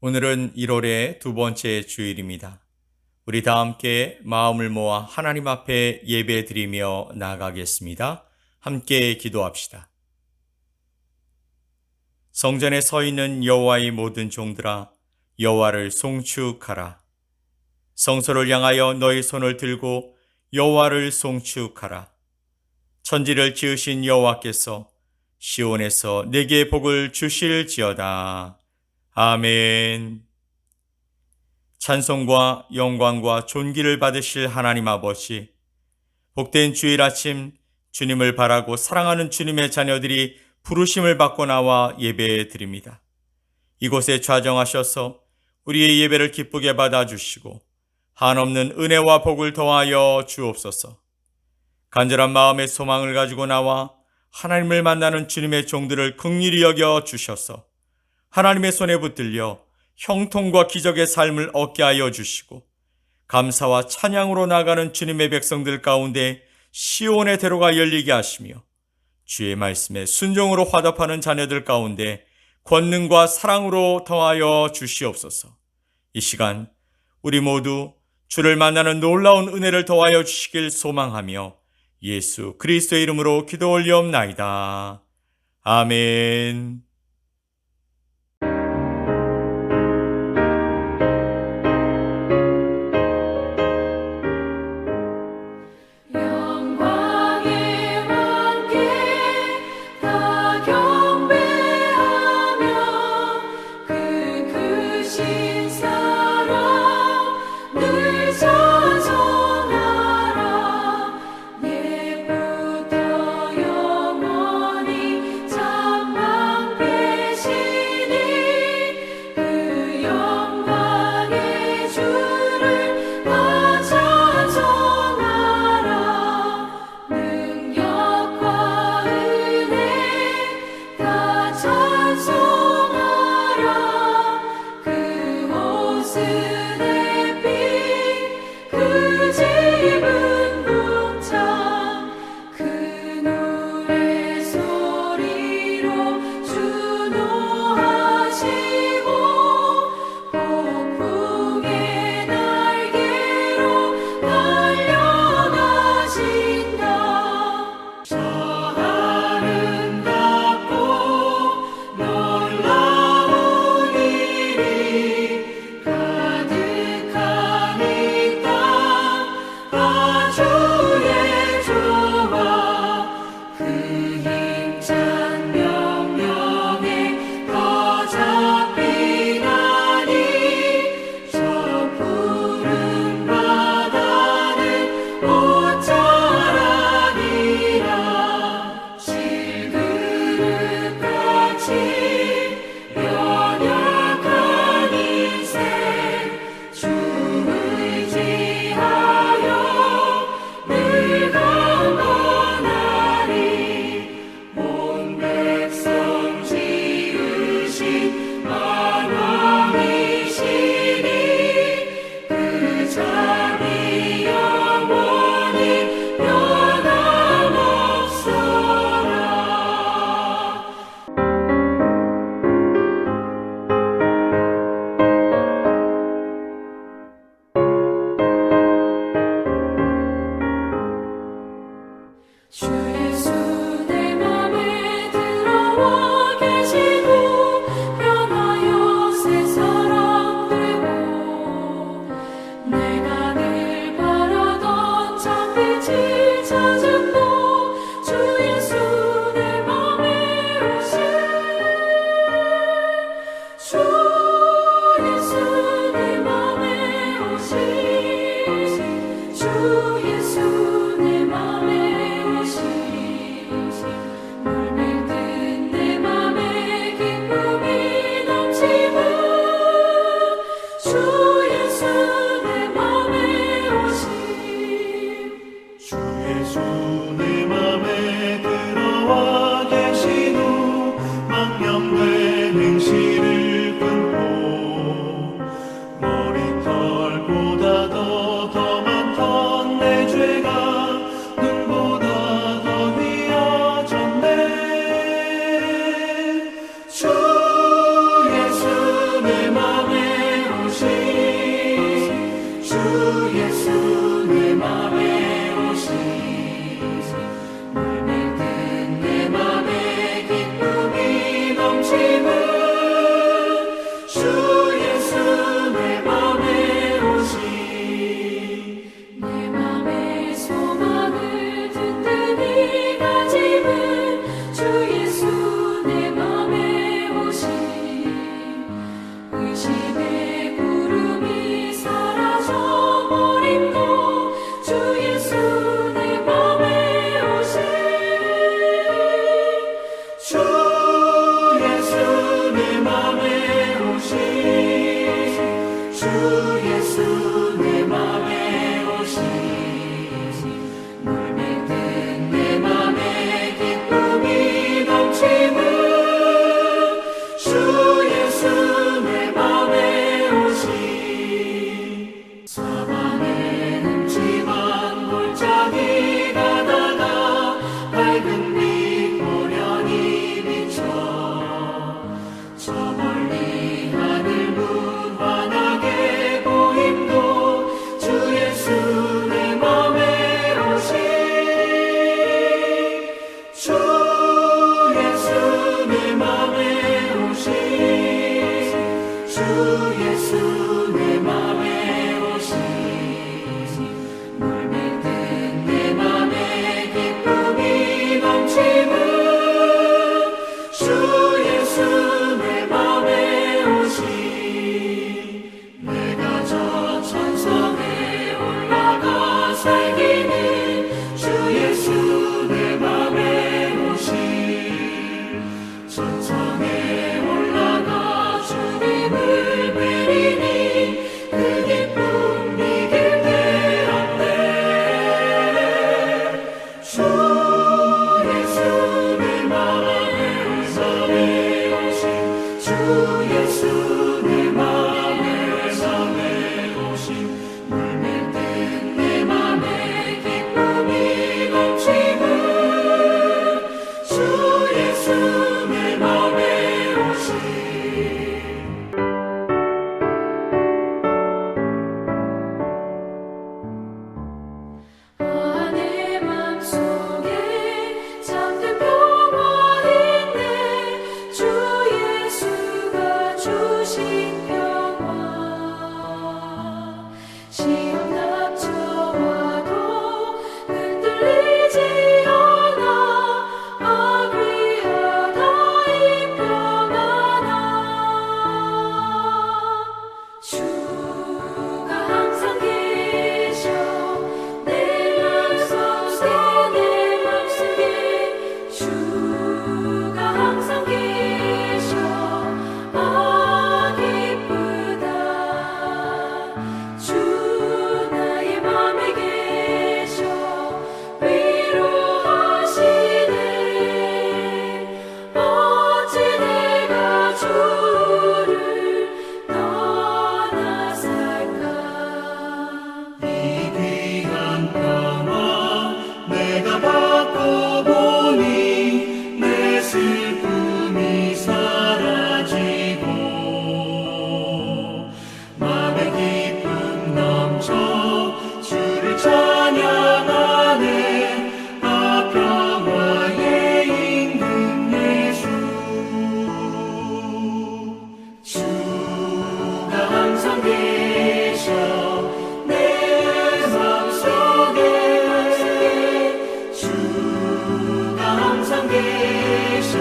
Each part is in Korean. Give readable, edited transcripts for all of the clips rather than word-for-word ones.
오늘은 1월의 두 번째 주일입니다. 우리 다 함께 마음을 모아 하나님 앞에 예배 드리며 나아가겠습니다. 함께 기도합시다. 성전에 서 있는 여호와의 모든 종들아, 여호와를 송축하라. 성소를 향하여 너희 손을 들고 여호와를 송축하라. 천지를 지으신 여호와께서 시온에서 내게 복을 주실지어다. 아멘. 찬송과 영광과 존귀를 받으실 하나님 아버지, 복된 주일 아침 주님을 바라고 사랑하는 주님의 자녀들이 부르심을 받고 나와 예배 드립니다. 이곳에 좌정하셔서 우리의 예배를 기쁘게 받아주시고 한없는 은혜와 복을 더하여 주옵소서. 간절한 마음의 소망을 가지고 나와 하나님을 만나는 주님의 종들을 긍휼히 여겨 주셔서 하나님의 손에 붙들려 형통과 기적의 삶을 얻게 하여 주시고 감사와 찬양으로 나가는 주님의 백성들 가운데 시온의 대로가 열리게 하시며 주의 말씀에 순종으로 화답하는 자녀들 가운데 권능과 사랑으로 더하여 주시옵소서. 이 시간 우리 모두 주를 만나는 놀라운 은혜를 더하여 주시길 소망하며 예수 그리스도의 이름으로 기도 올리옵나이다. 아멘. 예수 내 맘에 오신 물밀 듯 내 맘에 기쁨이 넘치는 주 예수 내 맘에 오신 내 맘속에 잠든 평화 있네 주 예수가 주신 평화 시험 닥쳐와도 흔들리지 않아 아귀하다 이 평안아 주가 항상 계셔 내 맘속에 주가 항상 계셔 아 기쁘다 주 나의 맘에 계셔 위로하시네 어찌 내가 주를 떠나 살까 이 귀한 평화 내가 받고 보니 내 슬픔이 사라지고 맘에 기쁨 넘쳐 주를 찬양하네 아 평화의 임금 예수 주가 항상 계셔 내 맘속에 주가 항상 계셔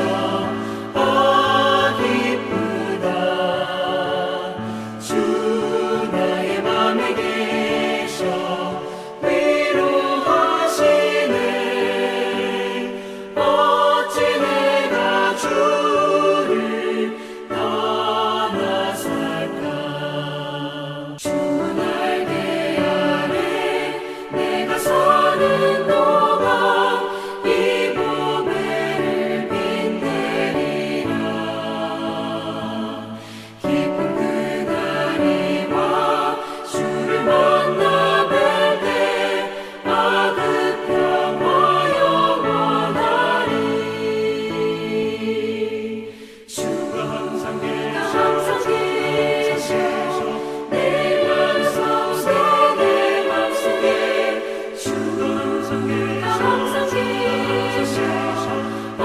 아 기쁘다 주 나의 맘에 계셔 위로하시네 어찌 내가 주를 떠나 살까 주는 알게 하네 내가 사는 동안 이 보배를 빛내리라 기쁜 그날이 와 주를 만나 뵐 때 아 그 평화 영원하리 주가 항상 계셔 내 맘속에 주가 항상 계셔 아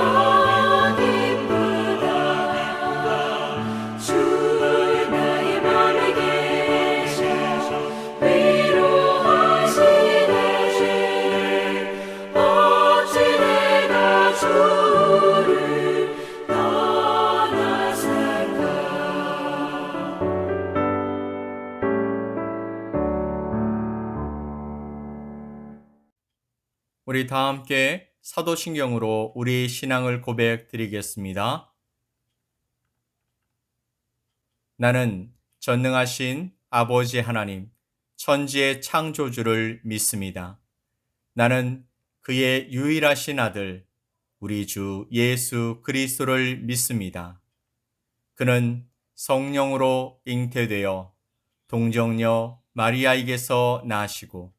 기쁘다 주 나의 맘에 계셔 위로하시네 어찌 내가 주를 떠나 살까 우리 다 함께 사도신경으로 우리 신앙을 고백드리겠습니다. 나는 전능하신 아버지 하나님, 천지의 창조주를 믿습니다. 나는 그의 유일하신 아들, 우리 주 예수 그리스도를 믿습니다. 그는 성령으로 잉태되어 동정녀 마리아에게서 나시고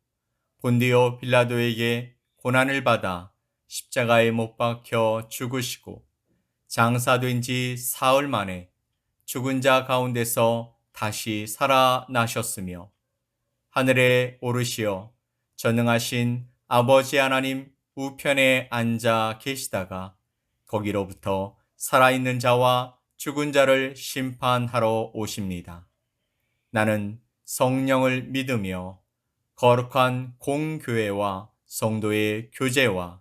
본디오 빌라도에게 고난을 받아 십자가에 못 박혀 죽으시고 장사된 지 사흘 만에 죽은 자 가운데서 다시 살아나셨으며 하늘에 오르시어 전능하신 아버지 하나님 우편에 앉아 계시다가 거기로부터 살아있는 자와 죽은 자를 심판하러 오십니다. 나는 성령을 믿으며 거룩한 공교회와 성도의 교제와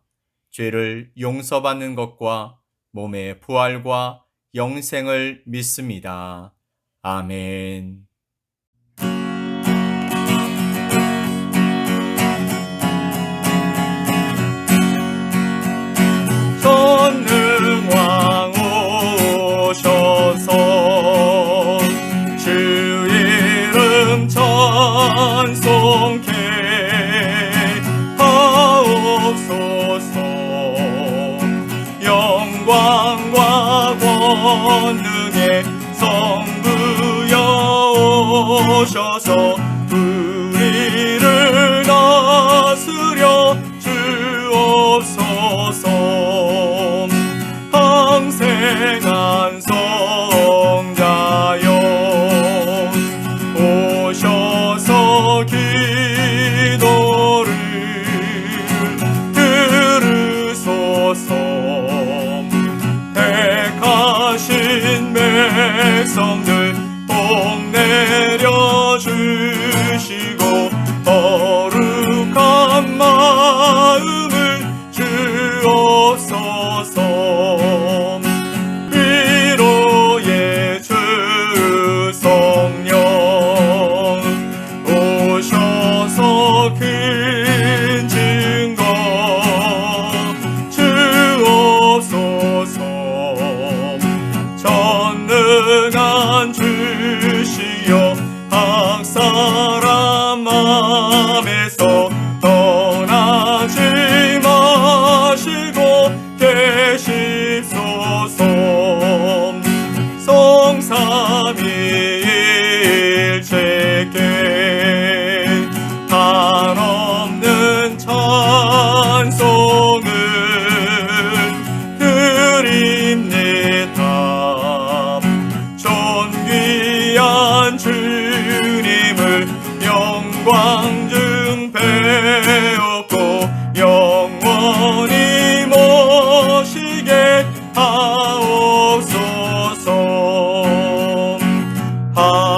죄를 용서받는 것과 몸의 부활과 영생을 믿습니다. 아멘. 전능왕 오셔서 주 이름 찬송케 하옵소서. 영광과 권능 중에 성부여 오셔서 우리를 다스려 주옵소서. 항생한 성자여 오셔서 기도를 들으소서. 택하신 백성들 복 내려주시고 거룩한 마음을 주옵소서. 위로의 주 성령 오셔서 큰 증거 주옵소서. 전능한 주시여 각 사람 맘에서 떠나지 마시고 계십소서. 성삼위일체께 한없는 찬송을 드립니다. 존귀한 주님을 영광중 배웠고 영원히 모시게 하옵소서. 아멘.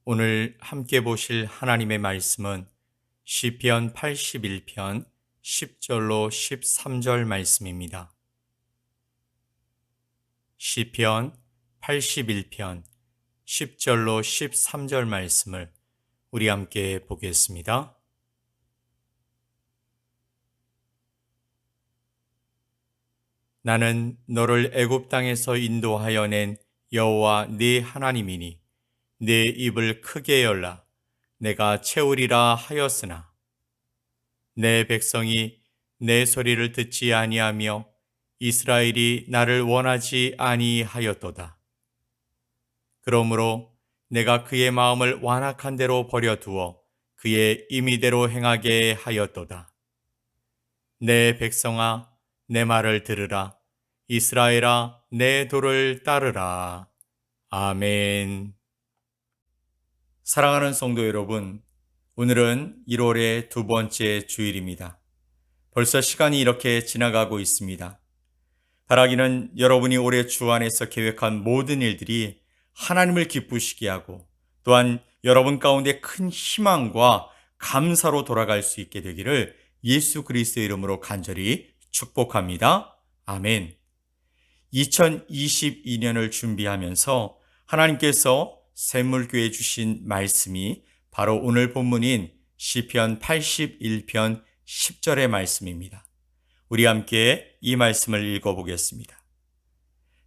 오늘 함께 보실 하나님의 말씀은 시편 81편 10절로 13절 말씀입니다. 시편 81편 10절로 13절 말씀을 우리 함께 보겠습니다. 나는 너를 애굽 땅에서 인도하여 낸 여호와 네 하나님이니 네 입을 크게 열라 내가 채우리라 하였으나 내 백성이 내 소리를 듣지 아니하며 이스라엘이 나를 원하지 아니하였도다. 그러므로 내가 그의 마음을 완악한 대로 버려두어 그의 임의대로 행하게 하였도다. 내 백성아 내 말을 들으라. 이스라엘아 내 도를 따르라. 아멘. 사랑하는 성도 여러분, 오늘은 1월의 두 번째 주일입니다. 벌써 시간이 이렇게 지나가고 있습니다. 바라기는 여러분이 올해 주 안에서 계획한 모든 일들이 하나님을 기쁘시게 하고 또한 여러분 가운데 큰 희망과 감사로 돌아갈 수 있게 되기를 예수 그리스도의 이름으로 간절히 축복합니다. 아멘. 2022년을 준비하면서 하나님께서 샘물교회에 주신 말씀이 바로 오늘 본문인 시편 81편 10절의 말씀입니다. 우리 함께 이 말씀을 읽어보겠습니다.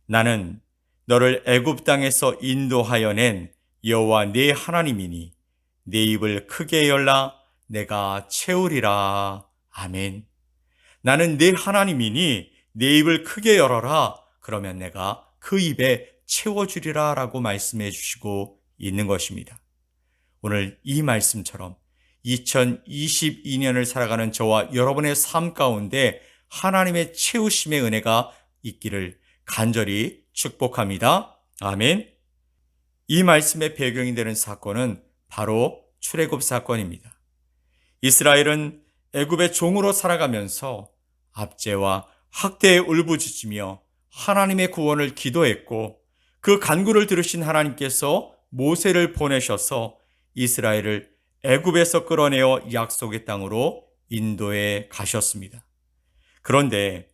나는 너를 애굽 땅에서 인도하여 낸 여호와 네 하나님이니 네 입을 크게 열라 내가 채우리라. 아멘. 나는 네 하나님이니 네 입을 크게 열어라. 그러면 내가 그 입에 채워주리라 라고 말씀해 주시고 있는 것입니다. 오늘 이 말씀처럼 2022년을 살아가는 저와 여러분의 삶 가운데 하나님의 채우심의 은혜가 있기를 간절히 축복합니다. 아멘. 이 말씀의 배경이 되는 사건은 바로 출애굽 사건입니다. 이스라엘은 애굽의 종으로 살아가면서 압제와 학대에 울부짖으며 하나님의 구원을 기도했고 그 간구를 들으신 하나님께서 모세를 보내셔서 이스라엘을 애굽에서 끌어내어 약속의 땅으로 인도해 가셨습니다. 그런데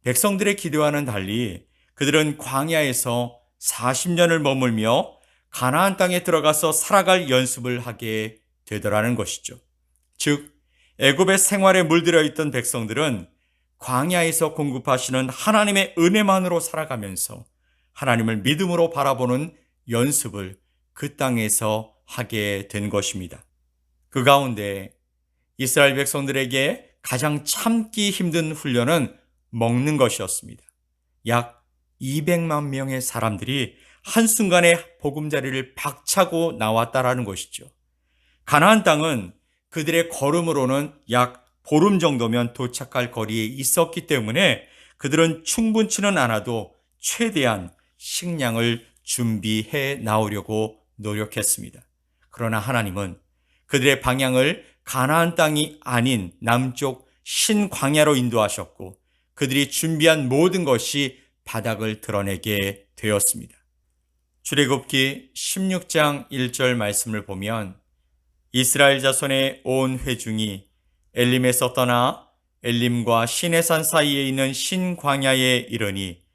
백성들의 기대와는 달리 그들은 광야에서 40년을 머물며 가나안 땅에 들어가서 살아갈 연습을 하게 되더라는 것이죠. 즉 애굽의 생활에 물들어 있던 백성들은 광야에서 공급하시는 하나님의 은혜만으로 살아가면서 하나님을 믿음으로 바라보는 연습을 그 땅에서 하게 된 것입니다. 그 가운데 이스라엘 백성들에게 가장 참기 힘든 훈련은 먹는 것이었습니다. 약 200만 명의 사람들이 한순간에 보금자리를 박차고 나왔다라는 것이죠. 가나안 땅은 그들의 걸음으로는 약 보름 정도면 도착할 거리에 있었기 때문에 그들은 충분치는 않아도 최대한 식량을 준비해 나오려고 노력했습니다. 그러나 하나님은 그들의 방향을 가나안 땅이 아닌 남쪽 신광야로 인도하셨고 그들이 준비한 모든 것이 바닥을 드러내게 되었습니다. 출애굽기 16장 1절 말씀을 보면 이스라엘 자손의 온 회중이 엘림에서 떠나 엘림과 시내산 사이에 있는 신광야에 이르니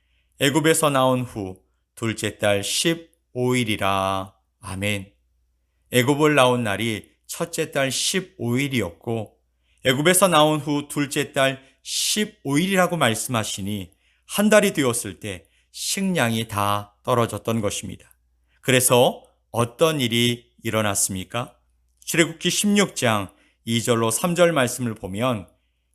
애굽에서 나온 후 둘째 달 15일이라. 아멘. 애굽을 나온 날이 첫째 달 15일이었고 애굽에서 나온 후 둘째 달 15일이라고 말씀하시니 한 달이 되었을 때 식량이 다 떨어졌던 것입니다. 그래서 어떤 일이 일어났습니까? 출애굽기 16장 2절로 3절 말씀을 보면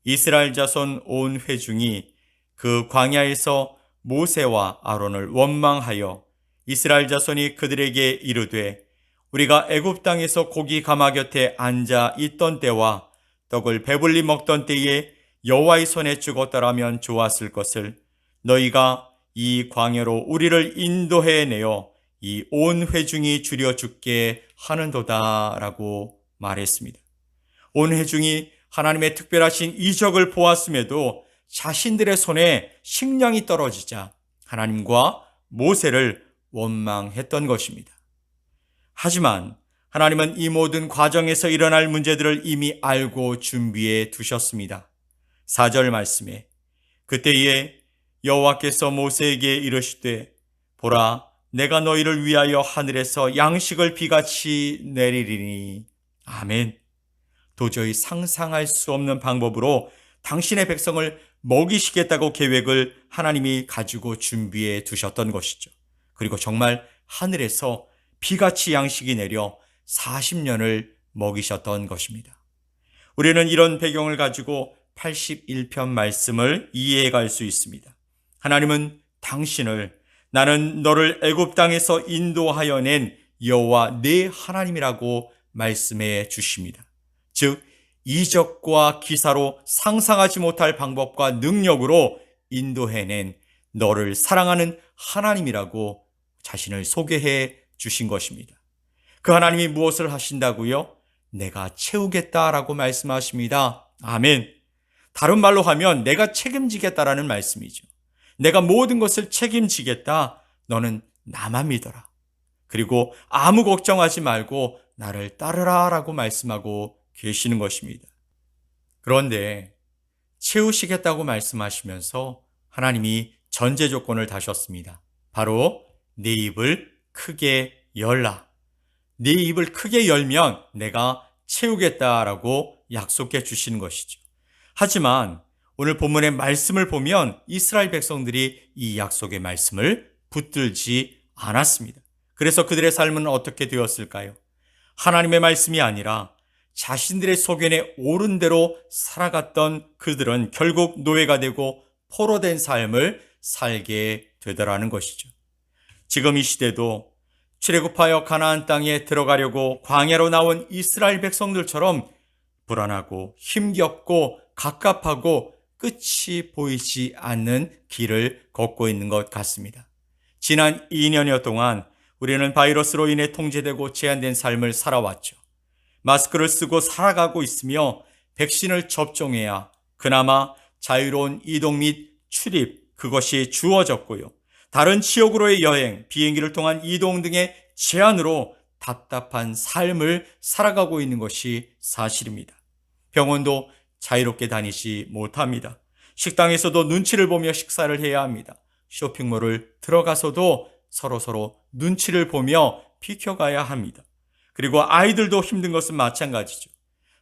이스라엘 자손 온 회중이 그 광야에서 모세와 아론을 원망하여 이스라엘 자손이 그들에게 이르되 우리가 애굽 땅에서 고기 가마 곁에 앉아 있던 때와 떡을 배불리 먹던 때에 여호와의 손에 죽었더라면 좋았을 것을 너희가 이 광야로 우리를 인도해 내어 이 온 회중이 줄여 죽게 하는도다 라고 말했습니다. 온 회중이 하나님의 특별하신 이적을 보았음에도 자신들의 손에 식량이 떨어지자 하나님과 모세를 원망했던 것입니다. 하지만 하나님은 이 모든 과정에서 일어날 문제들을 이미 알고 준비해 두셨습니다. 4절 말씀에 그때에 여호와께서 모세에게 이르시되 보라 내가 너희를 위하여 하늘에서 양식을 비같이 내리리니. 아멘. 도저히 상상할 수 없는 방법으로 당신의 백성을 먹이시겠다고 계획을 하나님이 가지고 준비해 두셨던 것이죠. 그리고 정말 하늘에서 비같이 양식이 내려 40년을 먹이셨던 것입니다. 우리는 이런 배경을 가지고 81편 말씀을 이해해 갈 수 있습니다. 하나님은 당신을 나는 너를 애굽 땅에서 인도하여 낸 여호와 네 하나님이라고 말씀해 주십니다. 즉 이적과 기사로 상상하지 못할 방법과 능력으로 인도해낸 너를 사랑하는 하나님이라고 자신을 소개해 주신 것입니다. 그 하나님이 무엇을 하신다고요? 내가 채우겠다라고 말씀하십니다. 아멘. 다른 말로 하면 내가 책임지겠다라는 말씀이죠. 내가 모든 것을 책임지겠다. 너는 나만 믿어라. 그리고 아무 걱정하지 말고 나를 따르라 라고 말씀하고 계시는 것입니다. 그런데 채우시겠다고 말씀하시면서 하나님이 전제 조건을 다셨습니다. 바로 네 입을 크게 열라. 네 입을 크게 열면 내가 채우겠다라고 약속해 주시는 것이죠. 하지만 오늘 본문의 말씀을 보면 이스라엘 백성들이 이 약속의 말씀을 붙들지 않았습니다. 그래서 그들의 삶은 어떻게 되었을까요? 하나님의 말씀이 아니라 자신들의 소견에 옳은 대로 살아갔던 그들은 결국 노예가 되고 포로된 삶을 살게 되더라는 것이죠. 지금 이 시대도 출애굽하여 가나안 땅에 들어가려고 광야로 나온 이스라엘 백성들처럼 불안하고 힘겹고 갑갑하고 끝이 보이지 않는 길을 걷고 있는 것 같습니다. 지난 2년여 동안 우리는 바이러스로 인해 통제되고 제한된 삶을 살아왔죠. 마스크를 쓰고 살아가고 있으며 백신을 접종해야 그나마 자유로운 이동 및 출입 그것이 주어졌고요. 다른 지역으로의 여행, 비행기를 통한 이동 등의 제한으로 답답한 삶을 살아가고 있는 것이 사실입니다. 병원도 자유롭게 다니지 못합니다. 식당에서도 눈치를 보며 식사를 해야 합니다. 쇼핑몰을 들어가서도 서로 눈치를 보며 비켜가야 합니다. 그리고 아이들도 힘든 것은 마찬가지죠.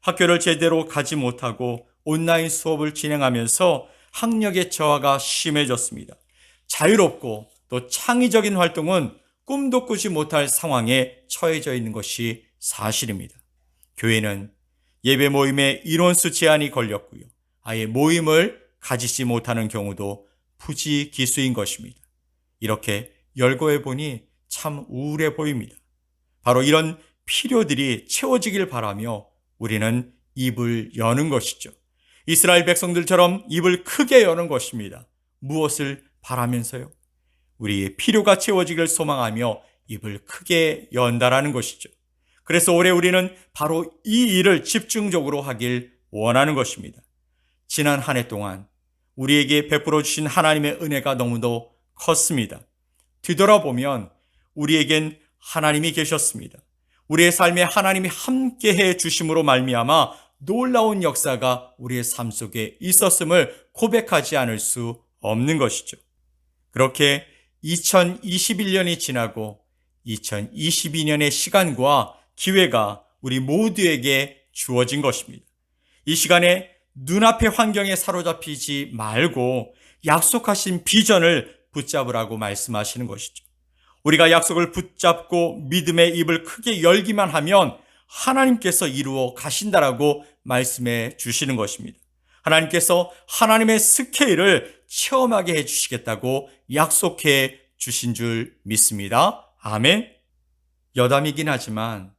학교를 제대로 가지 못하고 온라인 수업을 진행하면서 학력의 저하가 심해졌습니다. 자유롭고 또 창의적인 활동은 꿈도 꾸지 못할 상황에 처해져 있는 것이 사실입니다. 교회는 예배 모임에 인원수 제한이 걸렸고요. 아예 모임을 가지지 못하는 경우도 부지기수인 것입니다. 이렇게 열거해 보니 참 우울해 보입니다. 바로 이런 필요들이 채워지길 바라며 우리는 입을 여는 것이죠. 이스라엘 백성들처럼 입을 크게 여는 것입니다. 무엇을 바라면서요? 우리의 필요가 채워지길 소망하며 입을 크게 연다라는 것이죠. 그래서 올해 우리는 바로 이 일을 집중적으로 하길 원하는 것입니다. 지난 한 해 동안 우리에게 베풀어 주신 하나님의 은혜가 너무도 컸습니다. 뒤돌아보면 우리에겐 하나님이 계셨습니다. 우리의 삶에 하나님이 함께해 주심으로 말미암아 놀라운 역사가 우리의 삶 속에 있었음을 고백하지 않을 수 없는 것이죠. 그렇게 2021년이 지나고 2022년의 시간과 기회가 우리 모두에게 주어진 것입니다. 이 시간에 눈앞의 환경에 사로잡히지 말고 약속하신 비전을 붙잡으라고 말씀하시는 것이죠. 우리가 약속을 붙잡고 믿음의 입을 크게 열기만 하면 하나님께서 이루어 가신다라고 말씀해 주시는 것입니다. 하나님께서 하나님의 스케일을 체험하게 해주시겠다고 약속해 주신 줄 믿습니다. 아멘. 여담이긴 하지만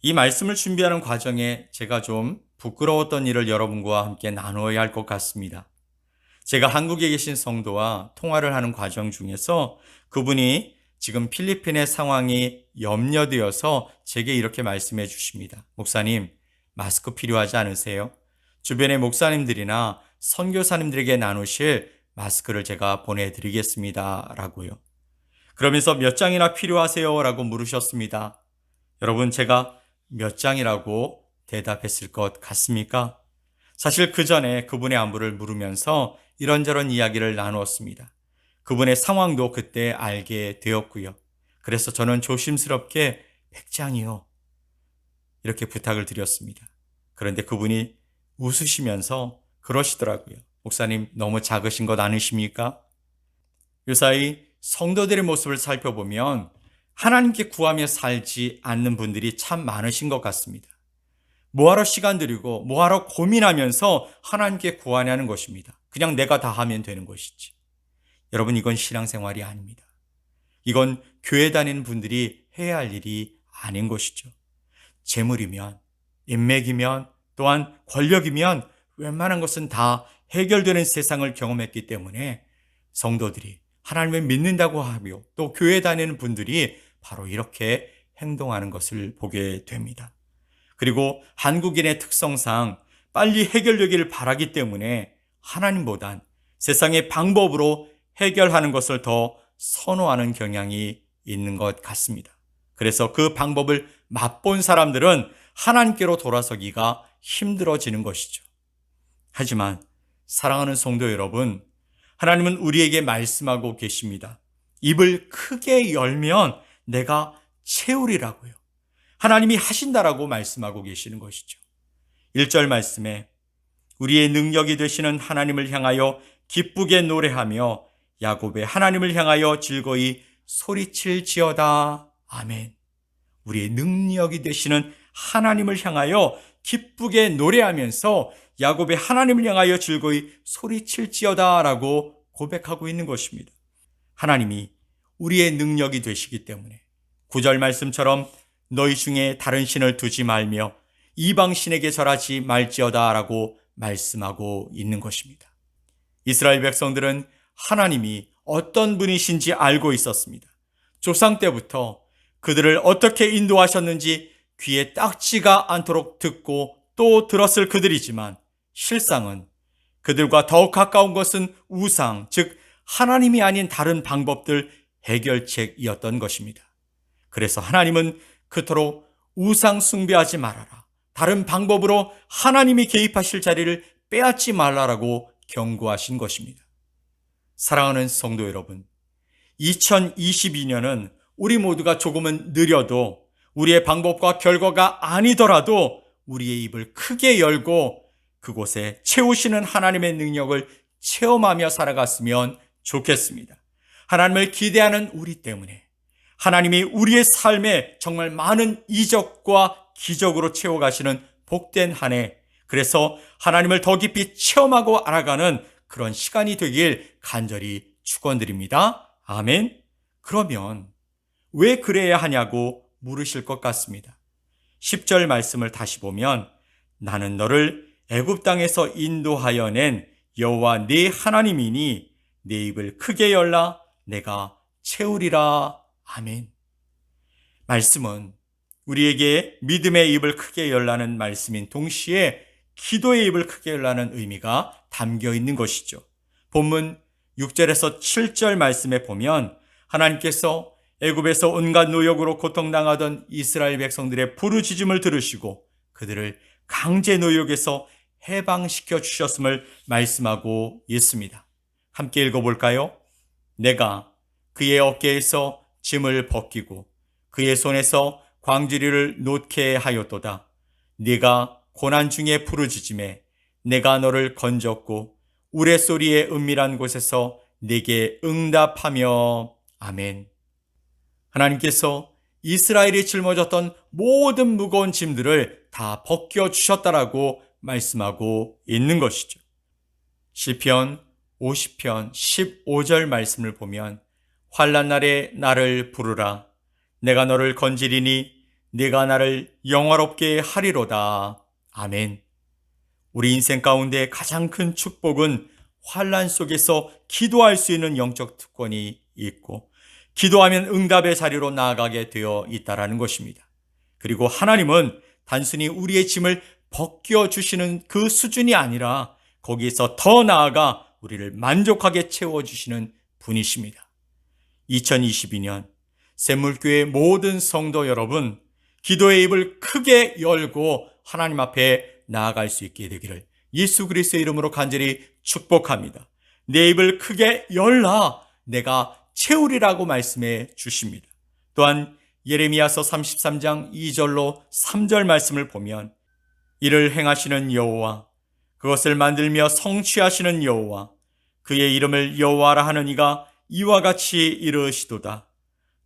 이 말씀을 준비하는 과정에 제가 좀 부끄러웠던 일을 여러분과 함께 나누어야 할 것 같습니다. 제가 한국에 계신 성도와 통화를 하는 과정 중에서 그분이 지금 필리핀의 상황이 염려되어서 제게 이렇게 말씀해 주십니다. 목사님, 마스크 필요하지 않으세요? 주변의 목사님들이나 선교사님들에게 나누실 마스크를 제가 보내드리겠습니다. 라고요. 그러면서 몇 장이나 필요하세요? 라고 물으셨습니다. 여러분, 제가 몇 장이라고 대답했을 것 같습니까? 사실 그 전에 그분의 안부를 물으면서 이런저런 이야기를 나누었습니다. 그분의 상황도 그때 알게 되었고요. 그래서 저는 조심스럽게 100장이요. 이렇게 부탁을 드렸습니다. 그런데 그분이 웃으시면서 그러시더라고요. 목사님, 너무 작으신 것 아니십니까? 요사이 성도들의 모습을 살펴보면 하나님께 구하며 살지 않는 분들이 참 많으신 것 같습니다. 뭐하러 시간 들이고 뭐하러 고민하면서 하나님께 구하냐는 것입니다. 그냥 내가 다 하면 되는 것이지. 여러분, 이건 신앙생활이 아닙니다. 이건 교회 다니는 분들이 해야 할 일이 아닌 것이죠. 재물이면, 인맥이면, 또한 권력이면 웬만한 것은 다 해결되는 세상을 경험했기 때문에 성도들이 하나님을 믿는다고 하며 또 교회 다니는 분들이 바로 이렇게 행동하는 것을 보게 됩니다. 그리고 한국인의 특성상 빨리 해결되기를 바라기 때문에 하나님보단 세상의 방법으로 해결하는 것을 더 선호하는 경향이 있는 것 같습니다. 그래서 그 방법을 맛본 사람들은 하나님께로 돌아서기가 힘들어지는 것이죠. 하지만 사랑하는 성도 여러분, 하나님은 우리에게 말씀하고 계십니다. 입을 크게 열면 내가 채우리라고요. 하나님이 하신다라고 말씀하고 계시는 것이죠. 1절 말씀에 우리의 능력이 되시는 하나님을 향하여 기쁘게 노래하며 야곱의 하나님을 향하여 즐거이 소리칠지어다. 아멘. 우리의 능력이 되시는 하나님을 향하여 기쁘게 노래하면서 야곱의 하나님을 향하여 즐거이 소리칠지어다라고 고백하고 있는 것입니다. 하나님이 우리의 능력이 되시기 때문에 9절 말씀처럼 너희 중에 다른 신을 두지 말며 이방 신에게 절하지 말지어다라고 말씀하고 있는 것입니다. 이스라엘 백성들은 하나님이 어떤 분이신지 알고 있었습니다. 조상 때부터 그들을 어떻게 인도하셨는지 귀에 딱지가 않도록 듣고 또 들었을 그들이지만 실상은 그들과 더욱 가까운 것은 우상, 즉 하나님이 아닌 다른 방법들 해결책이었던 것입니다. 그래서 하나님은 그토록 우상 숭배하지 말아라, 다른 방법으로 하나님이 개입하실 자리를 빼앗지 말라라고 경고하신 것입니다. 사랑하는 성도 여러분, 2022년은 우리 모두가 조금은 느려도 우리의 방법과 결과가 아니더라도 우리의 입을 크게 열고 그곳에 채우시는 하나님의 능력을 체험하며 살아갔으면 좋겠습니다. 하나님을 기대하는 우리 때문에 하나님이 우리의 삶에 정말 많은 이적과 기적으로 채워가시는 복된 한 해, 그래서 하나님을 더 깊이 체험하고 알아가는 그런 시간이 되길 간절히 축원드립니다. 아멘. 그러면 왜 그래야 하냐고 물으실 것 같습니다. 10절 말씀을 다시 보면 나는 너를 애굽 땅에서 인도하여 낸 여호와 네 하나님이니 네 입을 크게 열라 내가 채우리라. 아멘. 말씀은 우리에게 믿음의 입을 크게 열라는 말씀인 동시에 기도의 입을 크게 열라는 의미가 담겨 있는 것이죠. 본문 6절에서 7절 말씀에 보면 하나님께서 애굽에서 온갖 노역으로 고통당하던 이스라엘 백성들의 부르짖음을 들으시고 그들을 강제 노역에서 해방시켜 주셨음을 말씀하고 있습니다. 함께 읽어볼까요? 내가 그의 어깨에서 짐을 벗기고 그의 손에서 광주리를 놓게 하였도다. 네가 고난 중에 부르짖음에 내가 너를 건졌고 우레소리의 은밀한 곳에서 네게 응답하며. 아멘. 하나님께서 이스라엘이 짊어졌던 모든 무거운 짐들을 다 벗겨주셨다라고 말씀하고 있는 것이죠. 시편 50편 15절 말씀을 보면 환난 날에 나를 부르라 내가 너를 건지리니 네가 나를 영화롭게 하리로다. 아멘. 우리 인생 가운데 가장 큰 축복은 환난 속에서 기도할 수 있는 영적 특권이 있고 기도하면 응답의 자리로 나아가게 되어 있다는 것입니다. 그리고 하나님은 단순히 우리의 짐을 벗겨주시는 그 수준이 아니라 거기에서 더 나아가 우리를 만족하게 채워주시는 분이십니다. 2022년 샘물교회 모든 성도 여러분, 기도의 입을 크게 열고 하나님 앞에 나아갈 수 있게 되기를 예수 그리스도의 이름으로 간절히 축복합니다. 내 입을 크게 열라 내가 채우리라고 말씀해 주십니다. 또한 예레미야서 33장 2절로 3절 말씀을 보면 이를 행하시는 여호와 그것을 만들며 성취하시는 여호와 그의 이름을 여호와라 하는 이가 이와 같이 이르시도다.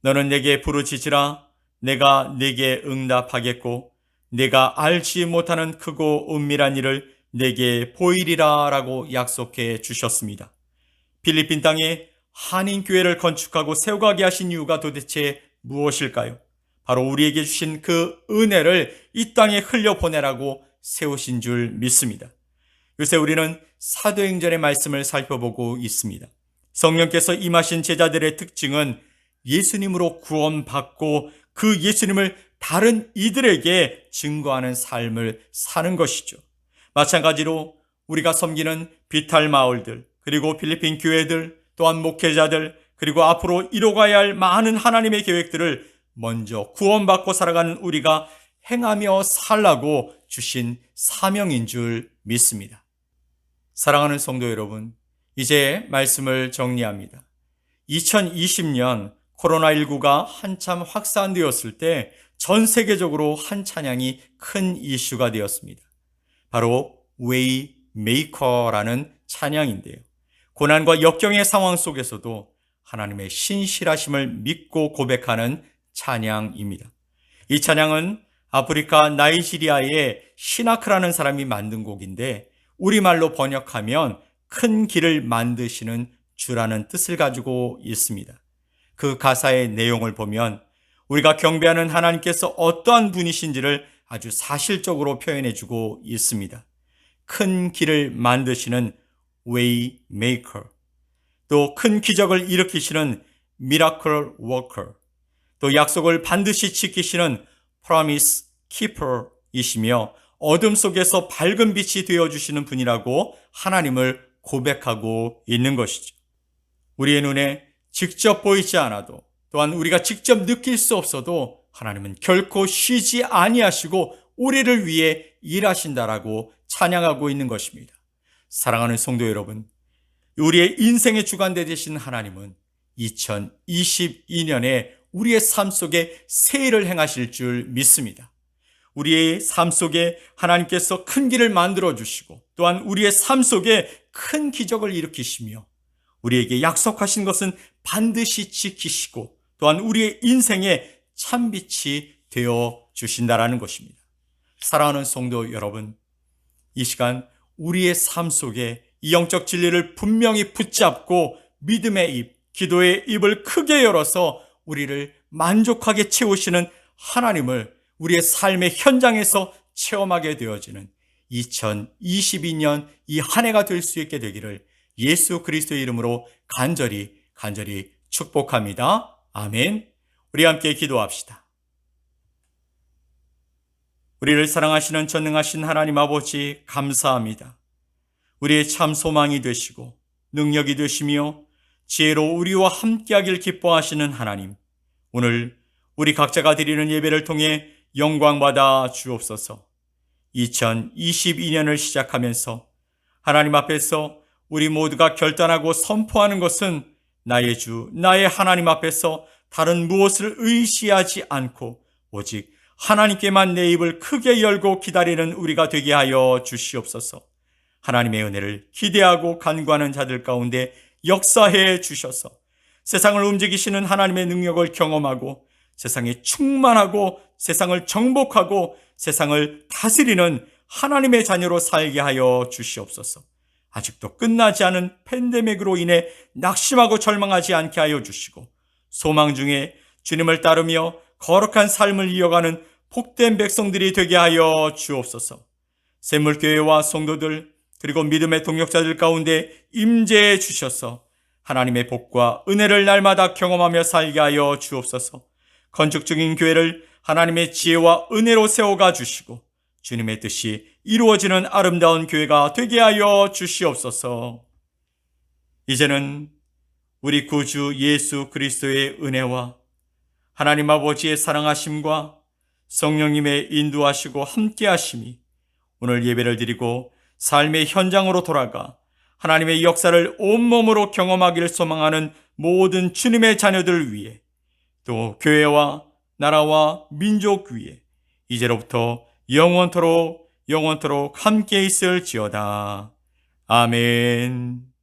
너는 내게 부르짖으라 내가 네게 응답하겠고 내가 알지 못하는 크고 은밀한 일을 내게 보이리라 라고 약속해 주셨습니다. 필리핀 땅에 한인교회를 건축하고 세워가게 하신 이유가 도대체 무엇일까요? 바로 우리에게 주신 그 은혜를 이 땅에 흘려보내라고 세우신 줄 믿습니다. 요새 우리는 사도행전의 말씀을 살펴보고 있습니다. 성령께서 임하신 제자들의 특징은 예수님으로 구원받고 그 예수님을 다른 이들에게 증거하는 삶을 사는 것이죠. 마찬가지로 우리가 섬기는 비탈 마을들, 그리고 필리핀 교회들, 또한 목회자들, 그리고 앞으로 이뤄가야 할 많은 하나님의 계획들을 먼저 구원받고 살아가는 우리가 행하며 살라고 주신 사명인 줄 믿습니다. 사랑하는 성도 여러분, 이제 말씀을 정리합니다. 2020년 코로나19가 한참 확산되었을 때 전 세계적으로 한 찬양이 큰 이슈가 되었습니다. 바로 웨이메이커라는 찬양인데요. 고난과 역경의 상황 속에서도 하나님의 신실하심을 믿고 고백하는 찬양입니다. 이 찬양은 아프리카 나이지리아의 시나크라는 사람이 만든 곡인데 우리말로 번역하면 큰 길을 만드시는 주라는 뜻을 가지고 있습니다. 그 가사의 내용을 보면 우리가 경배하는 하나님께서 어떠한 분이신지를 아주 사실적으로 표현해주고 있습니다. 큰 길을 만드시는 Waymaker, 또 큰 기적을 일으키시는 Miracle Worker, 또 약속을 반드시 지키시는 Promise Keeper이시며 어둠 속에서 밝은 빛이 되어주시는 분이라고 하나님을 고백하고 있는 것이죠. 우리의 눈에 직접 보이지 않아도 또한 우리가 직접 느낄 수 없어도 하나님은 결코 쉬지 아니하시고 우리를 위해 일하신다라고 찬양하고 있는 것입니다. 사랑하는 성도 여러분, 우리의 인생의 주관대 되신 하나님은 2022년에 우리의 삶 속에 새 일을 행하실 줄 믿습니다. 우리의 삶 속에 하나님께서 큰 길을 만들어 주시고 또한 우리의 삶 속에 큰 기적을 일으키시며 우리에게 약속하신 것은 반드시 지키시고 또한 우리의 인생에 참빛이 되어 주신다라는 것입니다. 사랑하는 성도 여러분, 이 시간 우리의 삶 속에 이 영적 진리를 분명히 붙잡고 믿음의 입, 기도의 입을 크게 열어서 우리를 만족하게 채우시는 하나님을 우리의 삶의 현장에서 체험하게 되어지는 2022년 이 한 해가 될 수 있게 되기를 예수 그리스도의 이름으로 간절히 축복합니다. 아멘. 우리 함께 기도합시다. 우리를 사랑하시는 전능하신 하나님 아버지 감사합니다. 우리의 참 소망이 되시고 능력이 되시며 지혜로 우리와 함께하길 기뻐하시는 하나님, 오늘 우리 각자가 드리는 예배를 통해 영광받아 주옵소서. 2022년을 시작하면서 하나님 앞에서 우리 모두가 결단하고 선포하는 것은 나의 주, 나의 하나님 앞에서 다른 무엇을 의지하지 않고 오직 하나님께만 내 입을 크게 열고 기다리는 우리가 되게 하여 주시옵소서. 하나님의 은혜를 기대하고 간구하는 자들 가운데 역사해 주셔서 세상을 움직이시는 하나님의 능력을 경험하고 세상에 충만하고 세상을 정복하고 세상을 다스리는 하나님의 자녀로 살게 하여 주시옵소서. 아직도 끝나지 않은 팬데믹으로 인해 낙심하고 절망하지 않게 하여 주시고 소망 중에 주님을 따르며 거룩한 삶을 이어가는 복된 백성들이 되게 하여 주옵소서. 샘물교회와 성도들 그리고 믿음의 동역자들 가운데 임재해 주셔서 하나님의 복과 은혜를 날마다 경험하며 살게 하여 주옵소서. 건축 중인 교회를 하나님의 지혜와 은혜로 세워가 주시고 주님의 뜻이 이루어지는 아름다운 교회가 되게 하여 주시옵소서. 이제는 우리 구주 예수 그리스도의 은혜와 하나님 아버지의 사랑하심과 성령님의 인도하시고 함께하심이 오늘 예배를 드리고 삶의 현장으로 돌아가 하나님의 역사를 온몸으로 경험하기를 소망하는 모든 주님의 자녀들을 위해 또 교회와 나라와 민족 위에 이제로부터 영원토록 함께 있을지어다. 아멘.